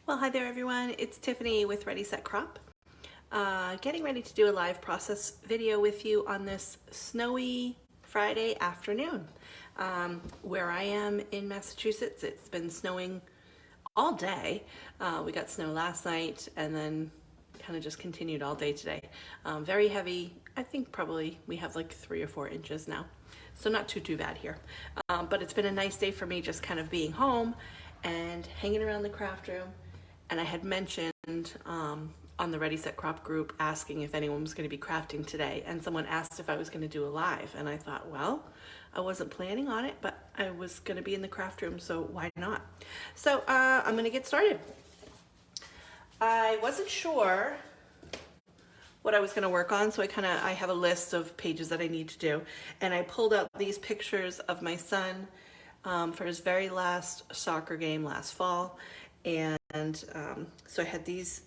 Well, hi there everyone. It's Tiffany with Ready Set Crop. Getting ready to do a live process video with you on this snowy Friday afternoon. Where I am in Massachusetts, it's been snowing all day. We got snow last night and then kind of just continued all day today. Very heavy. I think probably we have like 3 or 4 inches now. So not too bad here. But it's been a nice day for me just kind of being home and hanging around the craft room. And I had mentioned on the Ready Set Crop group asking if anyone was going to be crafting today, and someone asked if I was going to do a live, and I thought, well, I wasn't planning on it, but I was going to be in the craft room, so why not? So I'm going to get started. I wasn't sure what I was going to work on, so I have a list of pages that I need to do, and I pulled out these pictures of my son for his very last soccer game last fall. And so I had these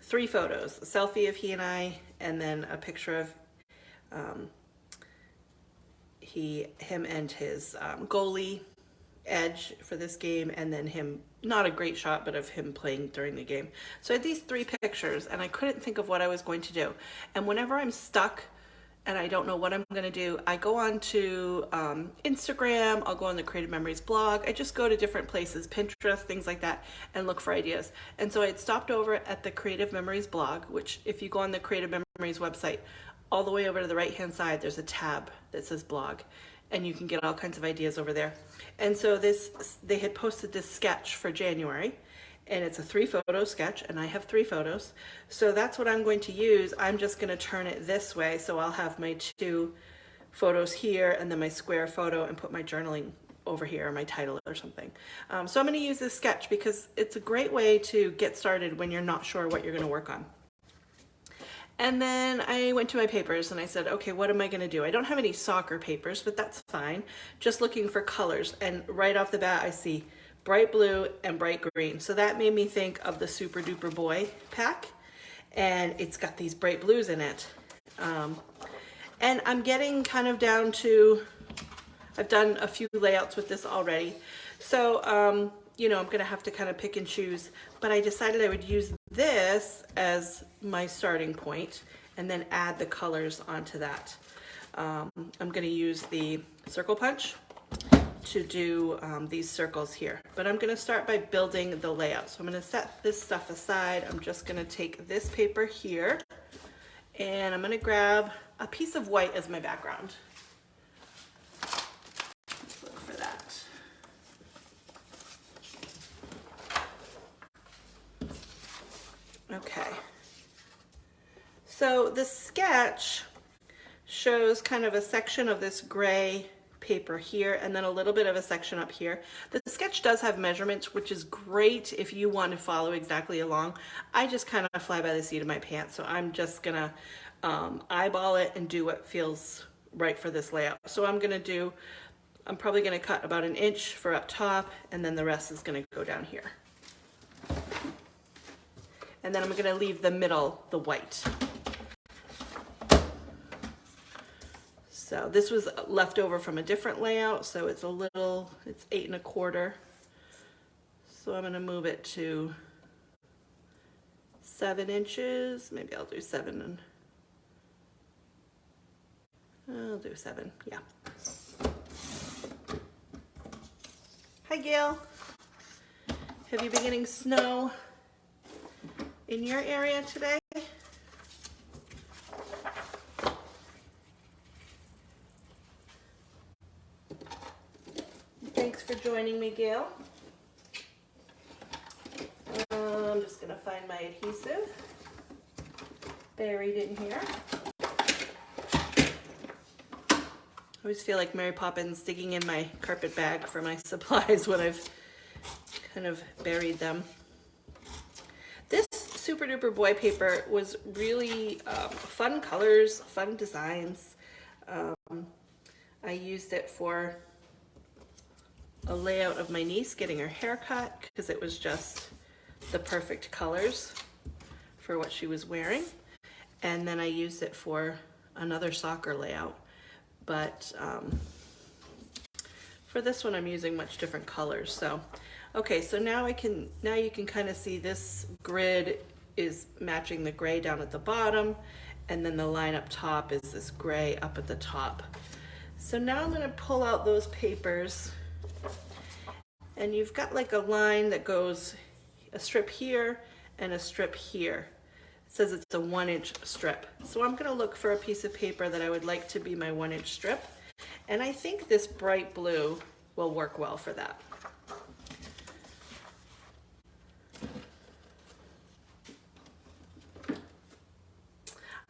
3 photos, a selfie of he and I, and then a picture of him and his goalie Edge for this game, and then him, not a great shot, but of him playing during the game. So I had these 3 pictures and I couldn't think of what I was going to do. And whenever I'm stuck and I don't know what I'm going to do, I go on to Instagram, I'll go on the Creative Memories blog, I just go to different places, Pinterest, things like that, and look for ideas. And so I had stopped over at the Creative Memories blog, which if you go on the Creative Memories website, all the way over to the right hand side, there's a tab that says blog, and you can get all kinds of ideas over there. And so they had posted this sketch for January, and it's a 3-photo sketch, and I have 3 photos. So that's what I'm going to use. I'm just going to turn it this way, so I'll have my 2 photos here and then my square photo, and put my journaling over here, or my title or something. So I'm going to use this sketch because it's a great way to get started when you're not sure what you're going to work on. And then I went to my papers and I said, okay, what am I going to do? I don't have any soccer papers, but that's fine. Just looking for colors, and right off the bat I see bright blue and bright green. So that made me think of the Super Duper Boy pack, and it's got these bright blues in it. And I'm getting kind of down to, I've done a few layouts with this already. So, you know, I'm going to have to kind of pick and choose, but I decided I would use this as my starting point and then add the colors onto that. I'm going to use the circle punch to do these circles here, but I'm going to start by building the layout. So I'm going to set this stuff aside. I'm just going to take this paper here, and I'm going to grab a piece of white as my background. Let's look for that. Okay, so the sketch shows kind of a section of this gray paper here, and then a little bit of a section up here. The sketch does have measurements, which is great if you want to follow exactly along. I just kind of fly by the seat of my pants, so I'm just gonna eyeball it and do what feels right for this layout. So I'm probably gonna cut about 1 inch for up top, and then the rest is gonna go down here. And then I'm gonna leave the middle, the white. So this was left over from a different layout, so it's 8 1/4. So I'm gonna move it to 7 inches. Maybe I'll do 7 and I'll do 7, yeah. Hi Gail. Have you been getting snow in your area today? Thanks for joining me, Gail. I'm just gonna find my adhesive buried in here. I always feel like Mary Poppins digging in my carpet bag for my supplies when I've kind of buried them. This Super Duper Boy paper was really fun colors, fun designs. I used it for a layout of my niece getting her hair cut because it was just the perfect colors for what she was wearing. And then I used it for another soccer layout. But for this one I'm using much different colors. So Okay, so now you can kind of see this grid is matching the gray down at the bottom, and then the line up top is this gray up at the top. So now I'm going to pull out those papers, and you've got like a line that goes a strip here and a strip here. It says it's a 1-inch strip. So I'm going to look for a piece of paper that I would like to be my 1-inch strip, and I think this bright blue will work well for that.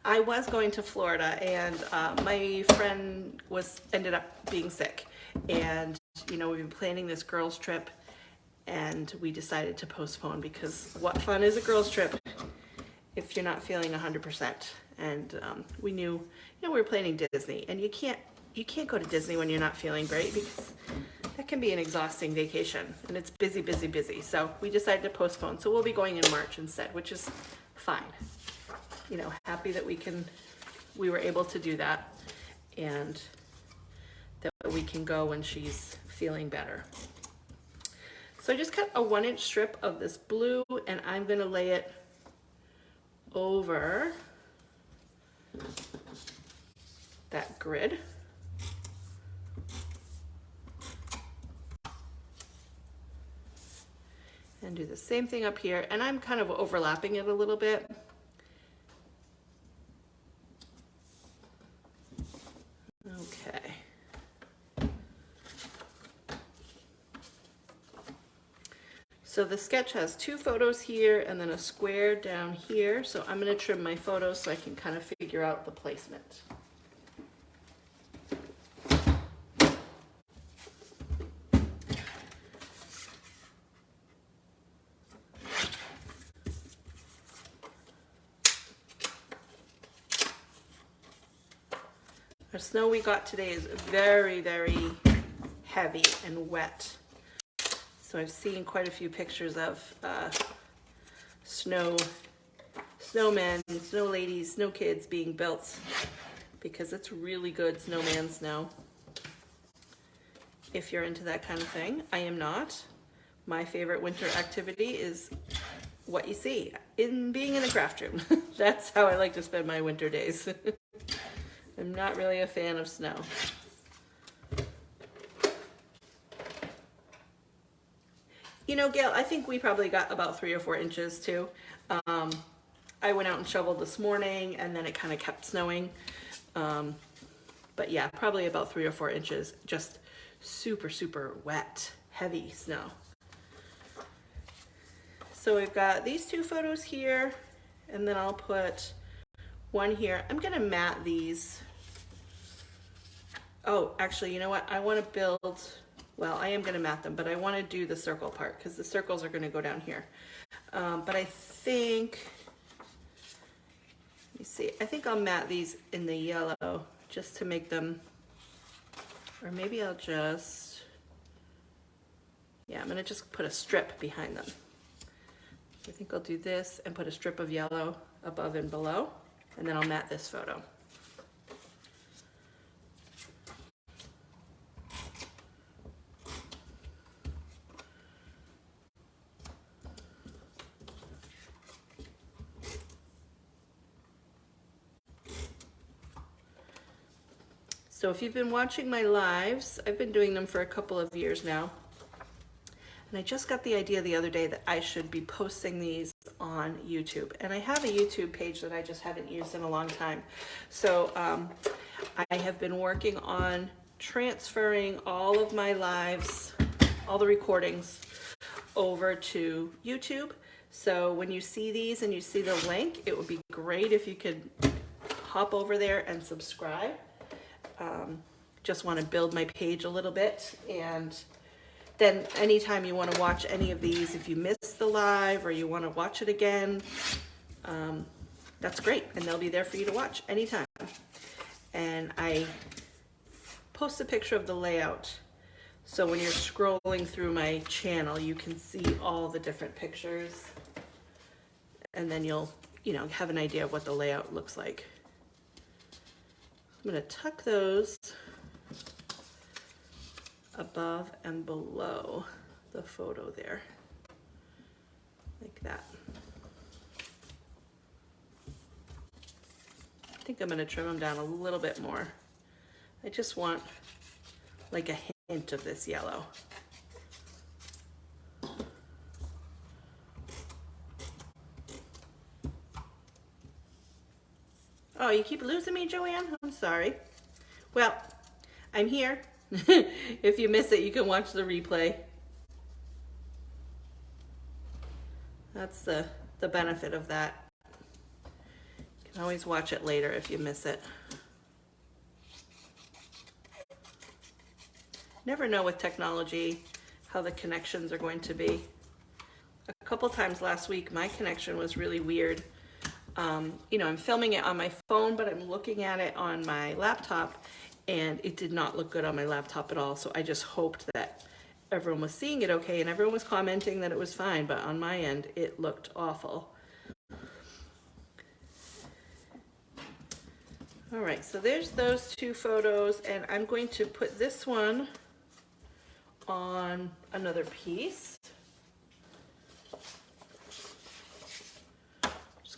I was going to Florida, and my friend ended up being sick, and we've been planning this girls trip, and we decided to postpone because what fun is a girls trip if you're not feeling 100%? And we knew, we were planning Disney, and you can't go to Disney when you're not feeling great because that can be an exhausting vacation, and it's busy, busy, busy. So we decided to postpone. So we'll be going in March instead, which is fine. Happy that we were able to do that, and that we can go when she's feeling better. So I just cut a 1-inch strip of this blue, and I'm going to lay it over that grid. And do the same thing up here, and I'm kind of overlapping it a little bit. Okay. So the sketch has 2 photos here and then a square down here. So I'm going to trim my photos so I can kind of figure out the placement. The snow we got today is very, very heavy and wet. So I've seen quite a few pictures of snowmen, snow ladies, snow kids being built because it's really good snowman snow. If you're into that kind of thing, I am not. My favorite winter activity is what you see in being in a craft room. That's how I like to spend my winter days. I'm not really a fan of snow. Gail, I think we probably got about 3 or 4 inches too. I went out and shoveled this morning, and then it kind of kept snowing. But yeah, probably about 3 or 4 inches, just super, super wet, heavy snow. So we've got these 2 photos here, and then I'll put one here. I'm gonna mat these. Oh, actually, you know what? I want to build, well, I am going to mat them, but I want to do the circle part because the circles are going to go down here. But I think, let me see, I think I'll mat these in the yellow just to make them, or maybe I'll just, yeah, I'm going to just put a strip behind them. So I think I'll do this and put a strip of yellow above and below, and then I'll mat this photo. So if you've been watching my lives, I've been doing them for a couple of years now. And I just got the idea the other day that I should be posting these on YouTube. And I have a YouTube page that I just haven't used in a long time. So I have been working on transferring all of my lives, all the recordings, over to YouTube. So when you see these and you see the link, it would be great if you could hop over there and subscribe. Just want to build my page a little bit, and then anytime you want to watch any of these, if you missed the live or you want to watch it again, that's great, and they'll be there for you to watch anytime. And I post a picture of the layout, so when you're scrolling through my channel, you can see all the different pictures, and then you'll have an idea of what the layout looks like. I'm going to tuck those above and below the photo there, like that. I think I'm going to trim them down a little bit more. I just want like a hint of this yellow. Oh, you keep losing me, Joanne? I'm sorry. Well, I'm here. If you miss it, you can watch the replay. That's the benefit of that. You can always watch it later if you miss it. Never know with technology how the connections are going to be. A couple times last week, my connection was really weird. You know, I'm filming it on my phone, but I'm looking at it on my laptop, and it did not look good on my laptop at all. So I just hoped that everyone was seeing it okay, and everyone was commenting that it was fine, but on my end, it looked awful. All right, so there's those two photos, and I'm going to put this one on another piece.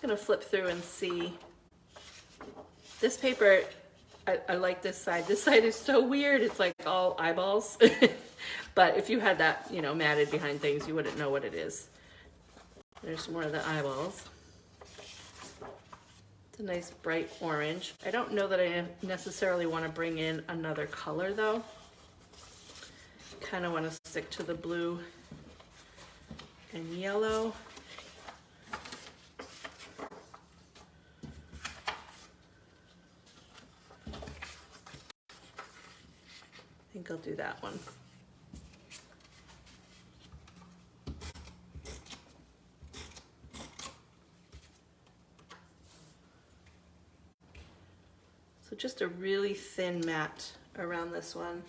Gonna flip through and see. This paper, I like this side. This side is so weird. It's like all eyeballs. But if you had that, you know, matted behind things, you wouldn't know what it is. There's more of the eyeballs. It's a nice bright orange. I don't know that I necessarily want to bring in another color though. Kind of want to stick to the blue and yellow. I think I'll do that one. So just a really thin mat around this one.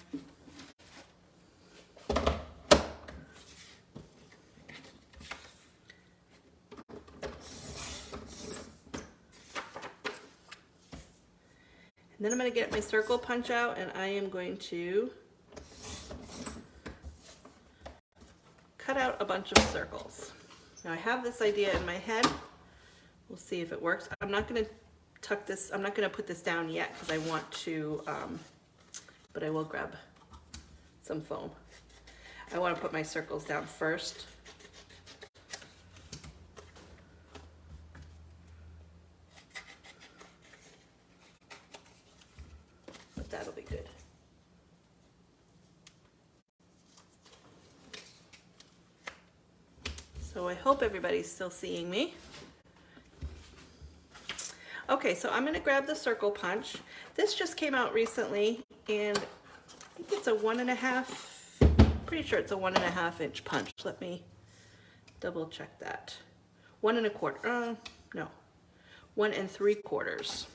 And then I'm going to get my circle punch out, and I am going to cut out a bunch of circles. Now I have this idea in my head. We'll see if it works. I'm not going to tuck this, I'm not going to put this down yet because I want to, but I will grab some foam. I want to put my circles down first. That'll be good. So I hope everybody's still seeing me. Okay, so I'm going to grab the circle punch. This just came out recently, and I think it's a 1.5, pretty sure it's a 1.5 inch punch. Let me double check that. 1 1/4, no, 1 3/4.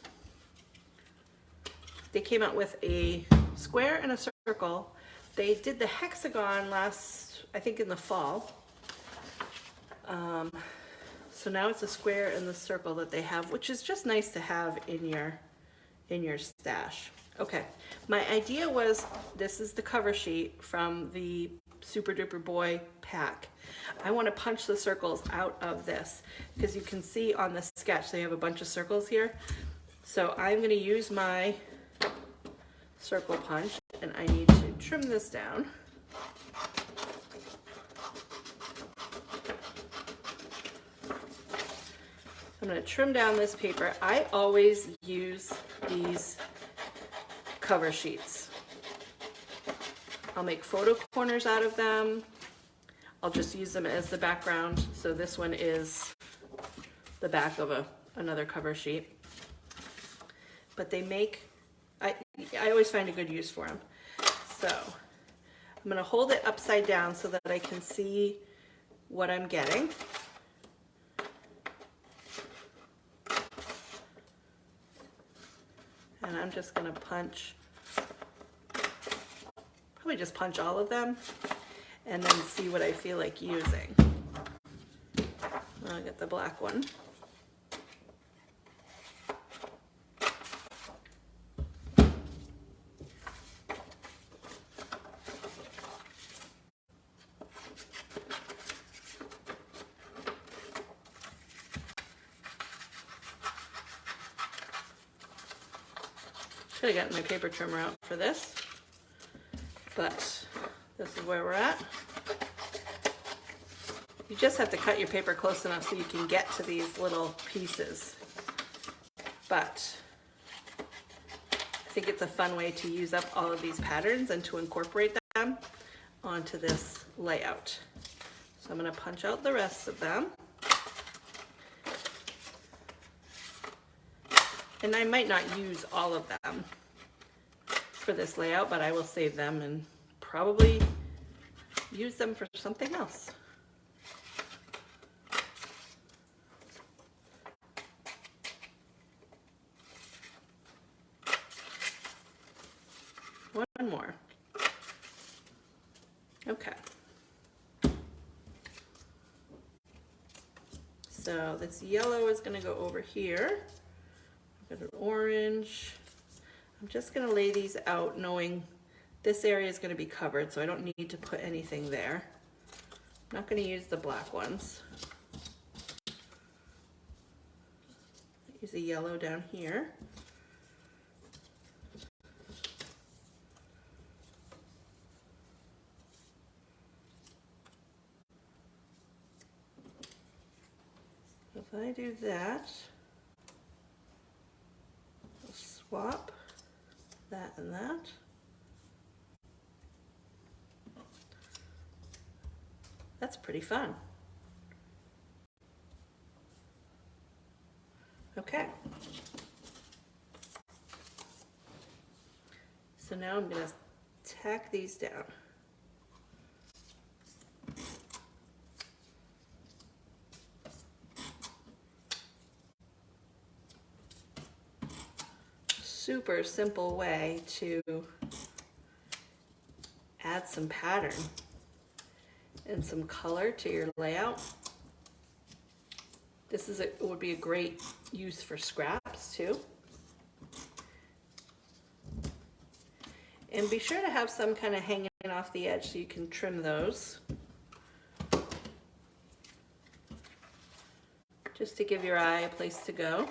They came out with a square and a circle. They did the hexagon last, I think in the fall. So now it's a square and the circle that they have, which is just nice to have in your stash. Okay, my idea was, this is the cover sheet from the Super Duper Boy pack. I want to punch the circles out of this because you can see on the sketch they have a bunch of circles here. So I'm going to use my circle punch, and I need to trim this down. I'm going to trim down this paper. I always use these cover sheets. I'll make photo corners out of them. I'll just use them as the background. So this one is the back of another cover sheet. But they make, I always find a good use for them. So I'm going to hold it upside down so that I can see what I'm getting. And I'm just going to punch, probably just punch all of them and then see what I feel like using. I'll get the black one. Should have gotten my paper trimmer out for this, but this is where we're at. You just have to cut your paper close enough so you can get to these little pieces. But I think it's a fun way to use up all of these patterns and to incorporate them onto this layout. So I'm going to punch out the rest of them. And I might not use all of them for this layout, but I will save them and probably use them for something else. One more. Okay. So this yellow is going to go over here. I've got an orange. I'm just going to lay these out knowing this area is going to be covered, so I don't need to put anything there. I'm not going to use the black ones. Use a yellow down here. If I do that, I'll swap that and that. That's pretty fun. Okay. So now I'm going to tack these down. Super simple way to add some pattern and some color to your layout. This is it would be a great use for scraps too. And be sure to have some kind of hanging off the edge so you can trim those. Just to give your eye a place to go.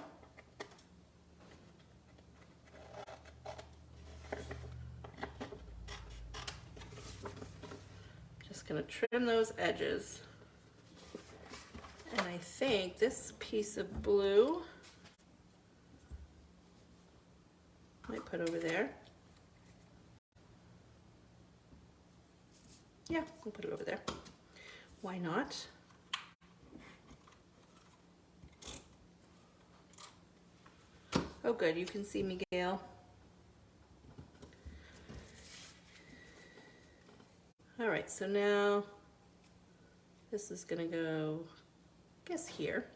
Going to trim those edges, and I think this piece of blue might put over there. Yeah, we'll put it over there. Why not? Oh good, you can see me, Gail. All right, so now this is gonna go, I guess here.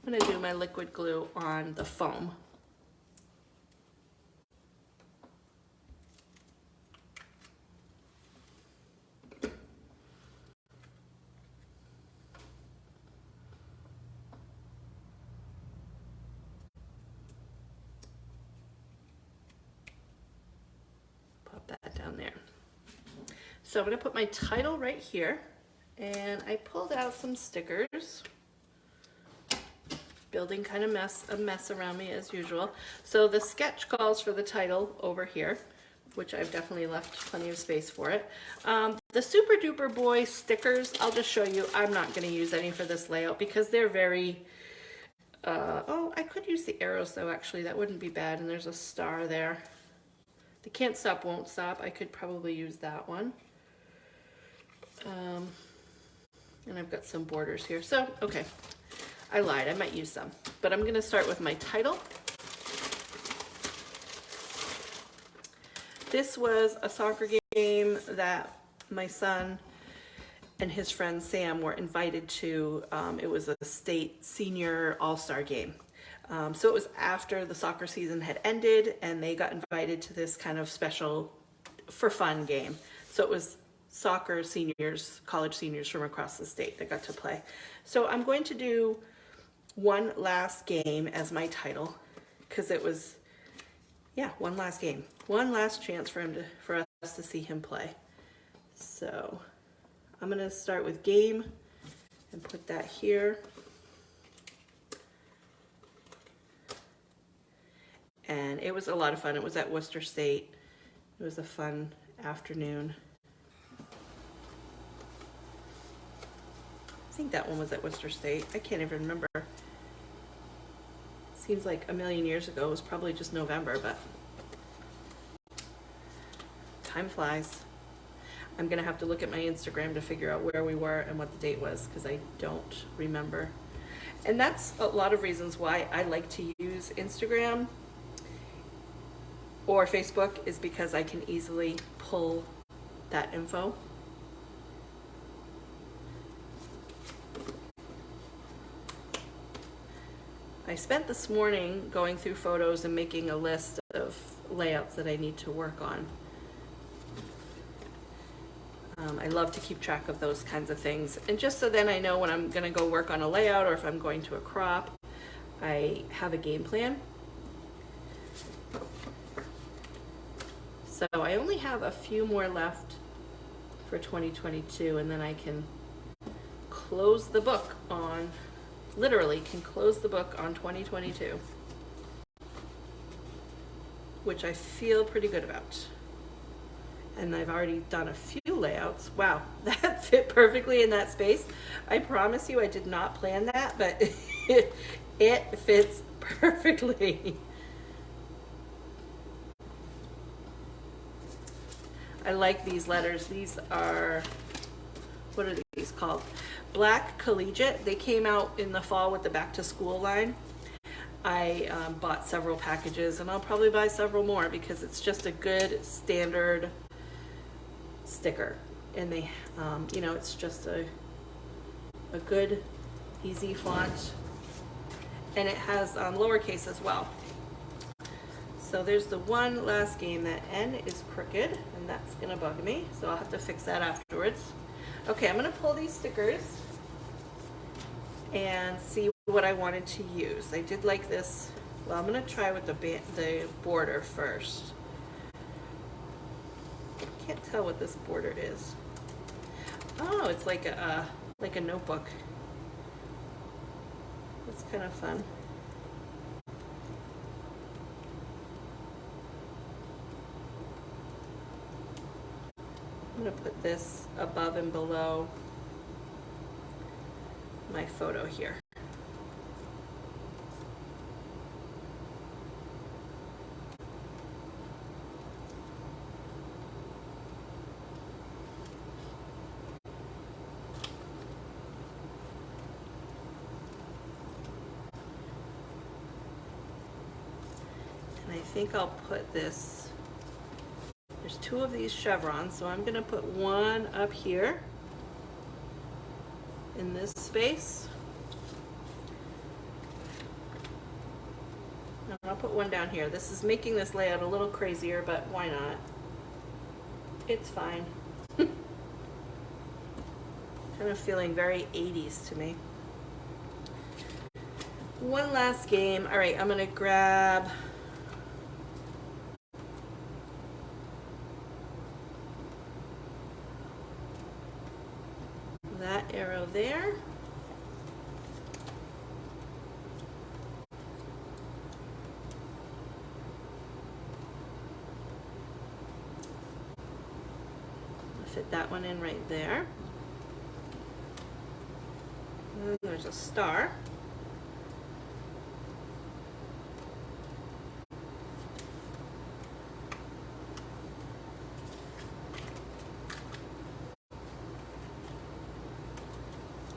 I'm gonna do my liquid glue on the foam. Pop that down there. So I'm going to put my title right here, and I pulled out some stickers. Building kind of a mess around me as usual. So the sketch calls for the title over here, which I've definitely left plenty of space for it. The Super Duper Boy stickers, I'll just show you. I'm not going to use any for this layout because they're very, oh, I could use the arrows though, actually. That wouldn't be bad, and there's a star there. The Can't Stop, Won't Stop, I could probably use that one. And I've got some borders here. So, okay, I lied. I might use some. But I'm going to start with my title. This was a soccer game that my son and his friend Sam were invited to. It was a state senior all-star game. So it was after the soccer season had ended, and they got invited to this kind of special for fun game. So it was soccer seniors, college seniors from across the state that got to play. So I'm going to do One Last Game as my title, because it was, yeah, one last game. One last chance for us to see him play. So I'm going to start with game and put that here. and it was a lot of fun. It was at Worcester State. It was a fun afternoon. I think that one was at Worcester State. I can't even remember. Seems like a million years ago. It was probably just November, but time flies. I'm gonna have to look at my Instagram to figure out where we were and what the date was, because I don't remember. And that's a lot of reasons why I like to use Instagram or Facebook, is because I can easily pull that info. I spent this morning going through photos and making a list of layouts that I need to work on. I love to keep track of those kinds of things. And just so then I know when I'm going to go work on a layout, or if I'm going to a crop, I have a game plan. So I only have a few more left for 2022, and then I can close the book on, literally can close the book on 2022, which I feel pretty good about. And I've already done a few layouts. Wow, that fit perfectly in that space. I promise you I did not plan that, but it fits perfectly. I like these letters. These are, what are these called? Black Collegiate. They came out in the fall with the back to school line. I bought several packages, and I'll probably buy several more because it's just a good standard sticker. And they, you know, it's just a good, easy font. And it has lowercase as well. So there's the one last game. That N is crooked, and that's gonna bug me. So I'll have to fix that afterwards. Okay, I'm gonna pull these stickers and see what I wanted to use. I did like this. Well, I'm gonna try with the border first. Can't tell what this border is. Oh, it's like a notebook. That's kind of fun. I'm gonna put this above and below my photo here. And I think I'll put this, there's two of these chevrons, so I'm gonna put one up here in this space. And I'll put one down here. This is making this layout a little crazier, but why not? It's fine. Kind of feeling very 80s to me. One last game. All right, I'm gonna grab that arrow there. Fit that one in right there. And there's a star.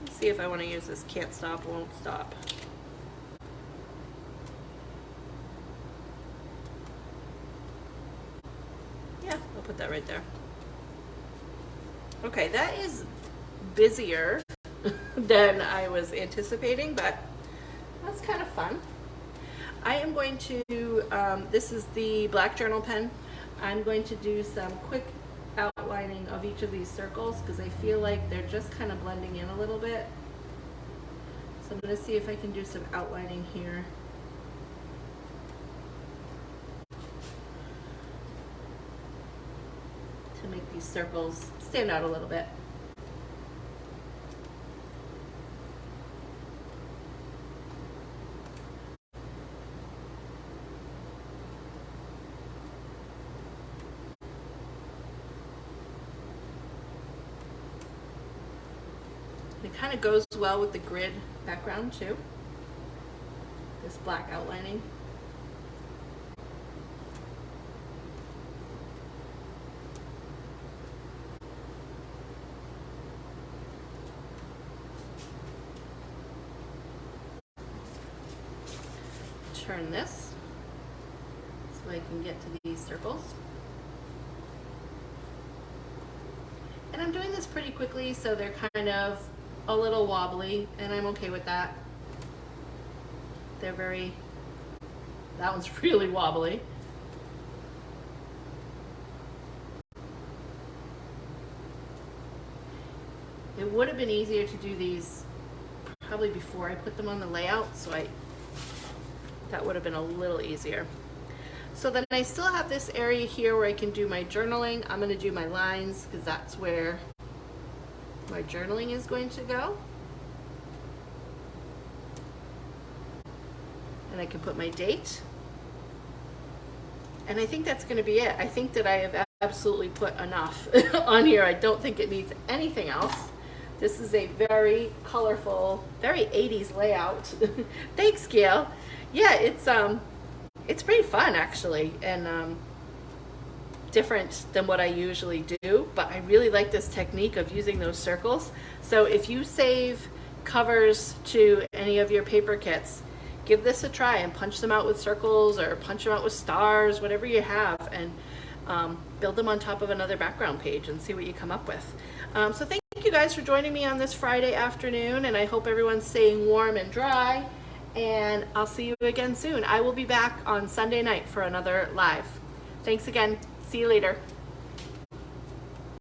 Let's see if I want to use this can't stop, won't stop. Yeah, I'll put that right there. Okay, that is busier than I was anticipating, but that's kind of fun. I am going to, this is the black journal pen. I'm going to do some quick outlining of each of these circles because I feel like they're just kind of blending in a little bit. So I'm going to see if I can do some outlining here. To make these circles stand out a little bit. kind of goes well with the grid background too. This black outlining. Turn this so I can get to these circles. And I'm doing this pretty quickly, so they're kind of a little wobbly, and I'm okay with that. They're that one's really wobbly. It would have been easier to do these probably before I put them on the layout, so that would have been a little easier. So then I still have this area here where I can do my journaling. I'm going to do my lines because that's where my journaling is going to go. And I can put my date. And I think that's going to be it. I think that I have absolutely put enough on here. I don't think it needs anything else. This is a very colorful, very 80s layout. Thanks, Gail. Yeah, it's pretty fun actually, and different than what I usually do, but I really like this technique of using those circles. So if you save covers to any of your paper kits, give this a try and punch them out with circles or punch them out with stars, whatever you have, and build them on top of another background page and see what you come up with. So thank you guys for joining me on this Friday afternoon, and I hope everyone's staying warm and dry, and I'll see you again soon. I will be back on Sunday night for another live. Thanks again. See you later.